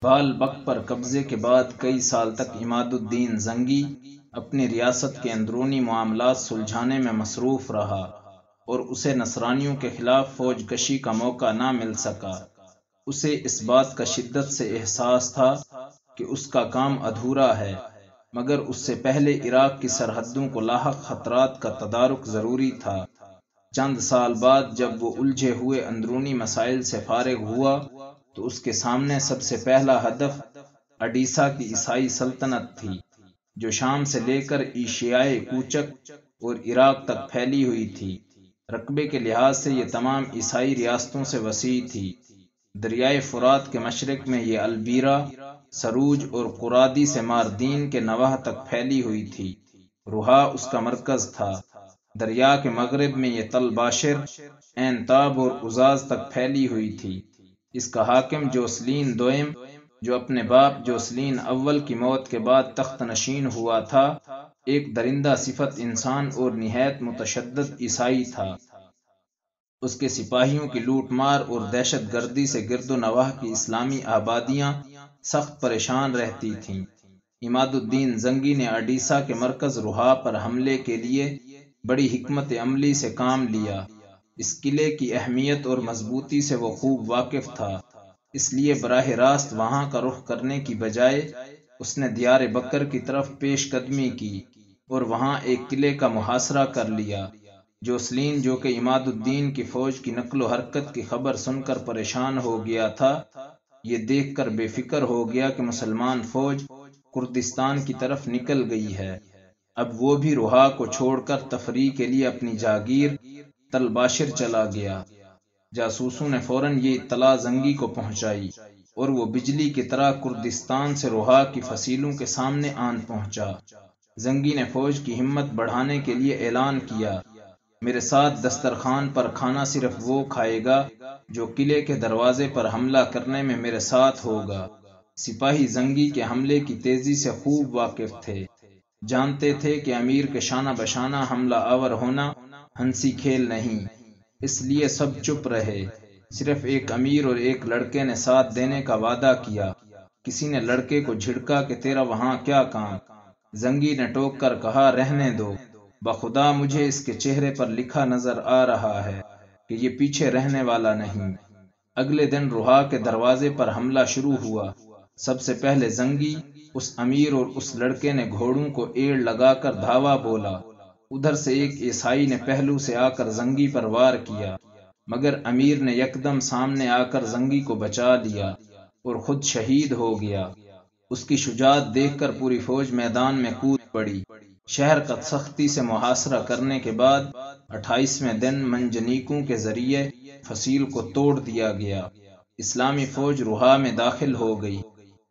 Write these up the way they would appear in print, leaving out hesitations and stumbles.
بال بک پر قبضے کے بعد کئی سال تک عماد الدین زنگی اپنی ریاست کے اندرونی معاملات سلجھانے میں مصروف رہا اور اسے نصرانیوں کے خلاف فوج کشی کا موقع نہ مل سکا۔ اسے اس بات کا شدت سے احساس تھا کہ اس کا کام ادھورا ہے، مگر اس سے پہلے عراق کی سرحدوں کو لاحق خطرات کا تدارک ضروری تھا۔ چند سال بعد جب وہ الجھے ہوئے اندرونی مسائل سے فارغ ہوا تو اس کے سامنے سب سے پہلا ہدف اڈیسا کی عیسائی سلطنت تھی، جو شام سے لے کر ایشیائے کوچک اور عراق تک پھیلی ہوئی تھی۔ رقبے کے لحاظ سے یہ تمام عیسائی ریاستوں سے وسیع تھی۔ دریائے فرات کے مشرق میں یہ البیرا، سروج اور قرادی سے ماردین کے نواح تک پھیلی ہوئی تھی۔ روحا اس کا مرکز تھا۔ دریا کے مغرب میں یہ تل باشر، عین تاب اور عزاز تک پھیلی ہوئی تھی۔ اس کا حاکم جوسلین دوئم، جو اپنے باپ جوسلین اول کی موت کے بعد تخت نشین ہوا تھا، ایک درندہ صفت انسان اور نہایت متشدد عیسائی تھا۔ اس کے سپاہیوں کی لوٹ مار اور دہشت گردی سے گرد و نواح کی اسلامی آبادیاں سخت پریشان رہتی تھیں۔ عماد الدین زنگی نے اڈیسا کے مرکز روحا پر حملے کے لیے بڑی حکمت عملی سے کام لیا۔ اس قلعے کی اہمیت اور مضبوطی سے وہ خوب واقف تھا، اس لیے براہ راست وہاں کا رخ کرنے کی بجائے اس نے دیار بکر کی طرف پیش قدمی کی اور وہاں ایک قلعے کا محاصرہ کر لیا۔ جوسلین، جو کہ عماد الدین کی فوج کی نقل و حرکت کی خبر سن کر پریشان ہو گیا تھا، یہ دیکھ کر بے فکر ہو گیا کہ مسلمان فوج کردستان کی طرف نکل گئی ہے۔ اب وہ بھی روحا کو چھوڑ کر تفریح کے لیے اپنی جاگیر تل باشر چلا گیا۔ جاسوسوں نے فوراً یہ اطلاع زنگی کو پہنچائی اور وہ بجلی کی طرح کردستان سے روحا کی فصیلوں کے سامنے آن پہنچا۔ زنگی نے فوج کی ہمت بڑھانے کے لیے اعلان کیا، میرے ساتھ دسترخوان پر کھانا صرف وہ کھائے گا جو قلعے کے دروازے پر حملہ کرنے میں میرے ساتھ ہوگا۔ سپاہی زنگی کے حملے کی تیزی سے خوب واقف تھے، جانتے تھے کہ امیر کے شانہ بشانہ حملہ آور ہونا ہنسی کھیل نہیں، اس لیے سب چپ رہے۔ صرف ایک امیر اور ایک لڑکے نے ساتھ دینے کا وعدہ کیا۔ کسی نے لڑکے کو جھڑکا کہ تیرا وہاں کیا کام؟ زنگی نے ٹوک کر کہا، رہنے دو، بخدا مجھے اس کے چہرے پر لکھا نظر آ رہا ہے کہ یہ پیچھے رہنے والا نہیں۔ اگلے دن روحا کے دروازے پر حملہ شروع ہوا۔ سب سے پہلے زنگی، اس امیر اور اس لڑکے نے گھوڑوں کو ایڑ لگا کر دھاوا بولا۔ ادھر سے ایک عیسائی نے پہلو سے آ کر زنگی پر وار کیا، مگر امیر نے یکدم سامنے آ کر زنگی کو بچا لیا اور خود شہید ہو گیا۔ اس کی شجاعت دیکھ کر پوری فوج میدان میں کود پڑی۔ شہر کا سختی سے محاصرہ کرنے کے بعد 28ویں دن منجنیقوں کے ذریعے فصیل کو توڑ دیا گیا۔ اسلامی فوج روحا میں داخل ہو گئی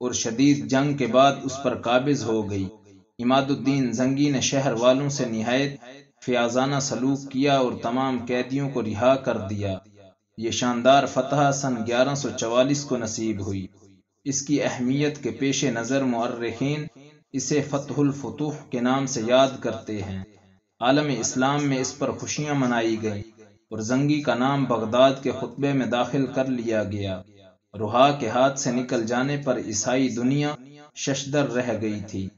اور شدید جنگ کے بعد اس پر قابض ہو گئی۔ عماد الدین زنگی نے شہر والوں سے نہایت فیاضانہ سلوک کیا اور تمام قیدیوں کو رہا کر دیا۔ یہ شاندار فتح سن 1144 کو نصیب ہوئی۔ اس کی اہمیت کے پیش نظر مورخین اسے فتح الفتوح کے نام سے یاد کرتے ہیں۔ عالم اسلام میں اس پر خوشیاں منائی گئیں اور زنگی کا نام بغداد کے خطبے میں داخل کر لیا گیا۔ روحا کے ہاتھ سے نکل جانے پر عیسائی دنیا ششدر رہ گئی تھی۔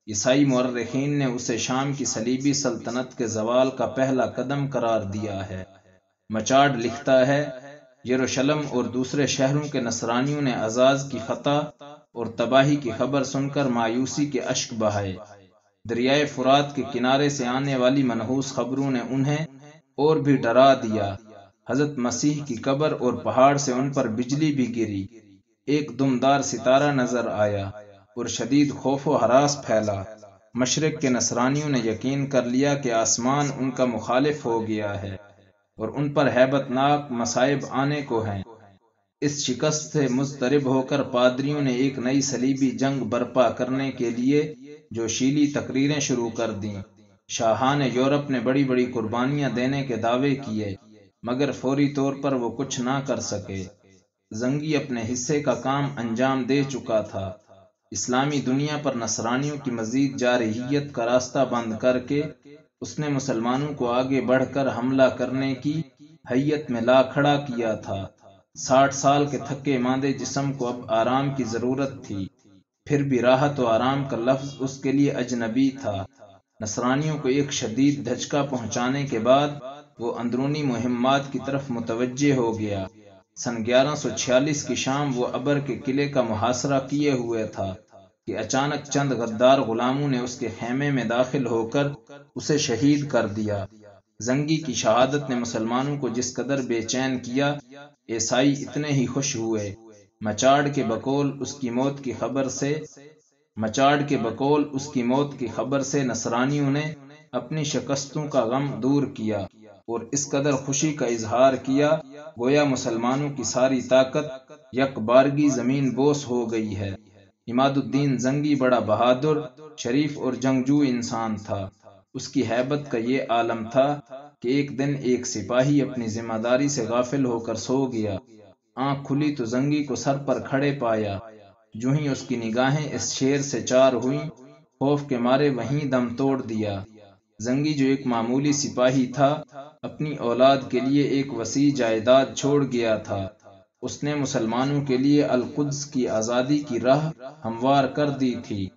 عیسائی مورخین نے اسے شام کی صلیبی سلطنت کے زوال کا پہلا قدم قرار دیا ہے۔ مچارڈ لکھتا ہے، یروشلم اور دوسرے شہروں کے نصرانیوں نے عزاز کی فتح اور تباہی کی خبر سن کر مایوسی کے اشک بہائے۔ دریائے فرات کے کنارے سے آنے والی منحوس خبروں نے انہیں اور بھی ڈرا دیا۔ حضرت مسیح کی قبر اور پہاڑ سے ان پر بجلی بھی گری۔ ایک دمدار ستارہ نظر آیا اور شدید خوف و ہراس پھیلا۔ مشرق کے نصرانیوں نے یقین کر لیا کہ آسمان ان کا مخالف ہو گیا ہے اور ان پر ہیبت ناک مصائب آنے کو ہیں۔ اس شکست سے مضطرب ہو کر پادریوں نے ایک نئی صلیبی جنگ برپا کرنے کے لیے جوشیلی تقریریں شروع کر دیں۔ شاہان یورپ نے بڑی بڑی قربانیاں دینے کے دعوے کیے، مگر فوری طور پر وہ کچھ نہ کر سکے۔ زنگی اپنے حصے کا کام انجام دے چکا تھا۔ اسلامی دنیا پر نصرانیوں کی مزید جارحیت کا راستہ بند کر کے اس نے مسلمانوں کو آگے بڑھ کر حملہ کرنے کی حیت میں لا کھڑا کیا تھا۔ 60 سال کے تھکے ماندے جسم کو اب آرام کی ضرورت تھی، پھر بھی راحت و آرام کا لفظ اس کے لیے اجنبی تھا۔ نصرانیوں کو ایک شدید دھچکا پہنچانے کے بعد وہ اندرونی مہمات کی طرف متوجہ ہو گیا۔ سن 1146 کی شام وہ ابر کے قلعے کا محاصرہ کیے ہوئے تھا کہ اچانک چند غدار غلاموں نے اس کے خیمے میں داخل ہو کر اسے شہید کر دیا۔ زنگی کی شہادت نے مسلمانوں کو جس قدر بے چین کیا، عیسائی اتنے ہی خوش ہوئے۔ مچاڑ کے بقول اس کی موت کی خبر سے نصرانیوں نے اپنی شکستوں کا غم دور کیا اور اس قدر خوشی کا اظہار کیا گویا مسلمانوں کی ساری طاقت یک بارگی زمین بوس ہو گئی ہے۔ عماد الدین زنگی بڑا بہادر، شریف اور جنگجو انسان تھا۔ اس کی ہیبت کا یہ عالم تھا کہ ایک دن ایک سپاہی اپنی ذمہ داری سے غافل ہو کر سو گیا۔ آنکھ کھلی تو زنگی کو سر پر کھڑے پایا۔ جو ہی اس کی نگاہیں اس شیر سے چار ہوئیں، خوف کے مارے وہیں دم توڑ دیا۔ زنگی جو ایک معمولی سپاہی تھا، اپنی اولاد کے لیے ایک وسیع جائیداد چھوڑ گیا تھا۔ اس نے مسلمانوں کے لیے القدس کی آزادی کی راہ ہموار کر دی تھی۔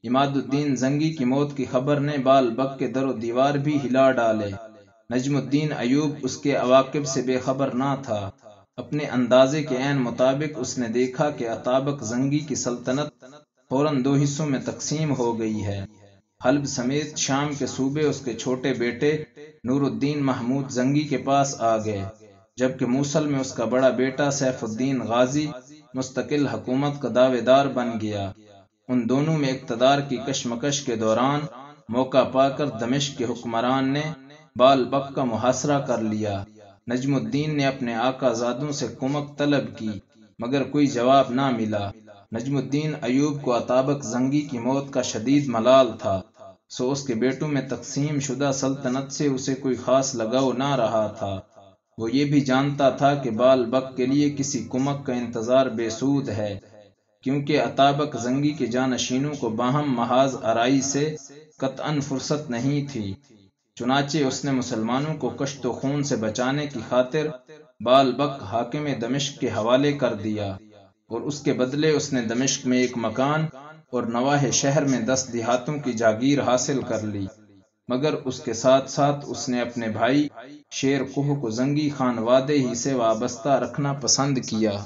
عماد الدین زنگی کی موت کی خبر نے بال بک کے در و دیوار بھی ہلا ڈالے۔ نجم الدین ایوب اس کے عواقب سے بے خبر نہ تھا۔ اپنے اندازے کے عین مطابق اس نے دیکھا کہ اطابق زنگی کی سلطنت فوراً 2 حصوں میں تقسیم ہو گئی ہے۔ حلب سمیت شام کے صوبے اس کے چھوٹے بیٹے نور الدین محمود زنگی کے پاس آ گئے، جبکہ موصل میں اس کا بڑا بیٹا سیف الدین غازی مستقل حکومت کا دعوے دار بن گیا۔ ان دونوں میں اقتدار کی کشمکش کے دوران موقع پا کر دمشق کے حکمران نے بال بک کا محاصرہ کر لیا۔ نجم الدین نے اپنے آقا زادوں سے کمک طلب کی مگر کوئی جواب نہ ملا۔ نجم الدین ایوب کو اطابق زنگی کی موت کا شدید ملال تھا، سو اس کے بیٹوں میں تقسیم شدہ سلطنت سے اسے کوئی خاص لگاؤ نہ رہا تھا۔ وہ یہ بھی جانتا تھا کہ بال بک کے لیے کسی کمک کا انتظار بے سود ہے، کیونکہ اطابق زنگی کے جانشینوں کو باہم محاذ آرائی سے قطعاً فرصت نہیں تھی۔ چنانچہ اس نے مسلمانوں کو کشت و خون سے بچانے کی خاطر بال بک حاکم دمشق کے حوالے کر دیا، اور اس کے بدلے اس نے دمشق میں ایک مکان اور نواح شہر میں 10 دیہاتوں کی جاگیر حاصل کر لی، مگر اس کے ساتھ ساتھ اس نے اپنے بھائی شیر کوہ کو زنگی خانوادے ہی سے وابستہ رکھنا پسند کیا۔